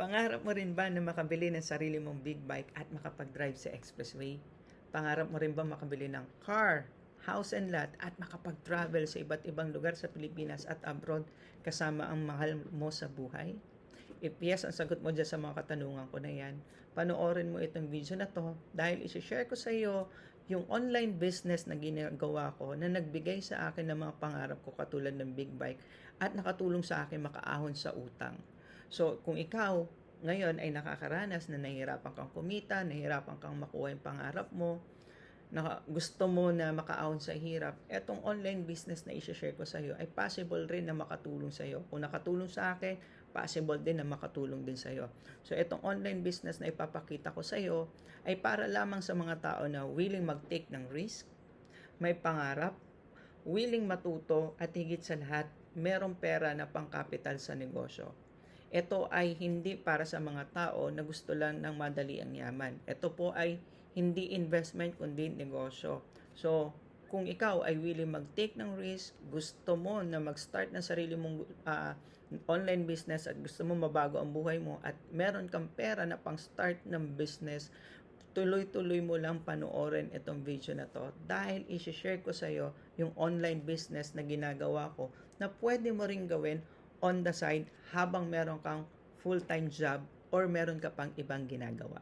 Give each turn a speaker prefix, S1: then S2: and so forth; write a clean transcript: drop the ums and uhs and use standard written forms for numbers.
S1: Pangarap mo rin ba na makabili ng sarili mong big bike at makapag-drive sa expressway? Pangarap mo rin ba makabili ng car, house and lot at makapag-travel sa iba't ibang lugar sa Pilipinas at abroad kasama ang mahal mo sa buhay? If yes, ang sagot mo dyan sa mga katanungan ko na yan, panoorin mo itong video na to dahil isi-share ko sa iyo yung online business na ginagawa ko na nagbigay sa akin ng mga pangarap ko katulad ng big bike at nakatulong sa akin makaahon sa utang. So, kung ikaw ngayon ay nakakaranas na nahihirapan kang kumita, nahihirapan kang makuha yung pangarap mo, na gusto mo na makaahon sa hirap, etong online business na i-share ko sa iyo ay possible rin na makatulong sa iyo. Kung nakatulong sa akin, possible din na makatulong din sa iyo. So, etong online business na ipapakita ko sa iyo ay para lamang sa mga tao na willing mag-take ng risk, may pangarap, willing matuto at higit sa lahat, merong pera na pangkapital sa negosyo. Ito ay hindi para sa mga tao na gusto lang ng madali ang yaman. Ito po ay hindi investment kundi negosyo. So, kung ikaw ay willing mag-take ng risk, gusto mo na mag-start ng sarili mong online business at gusto mo mabago ang buhay mo at meron kang pera na pang-start ng business, tuloy-tuloy mo lang panoorin itong video na to dahil i-share ko sa iyo yung online business na ginagawa ko na pwede mo ring gawin on the side habang meron kang full-time job or meron ka pang ibang ginagawa.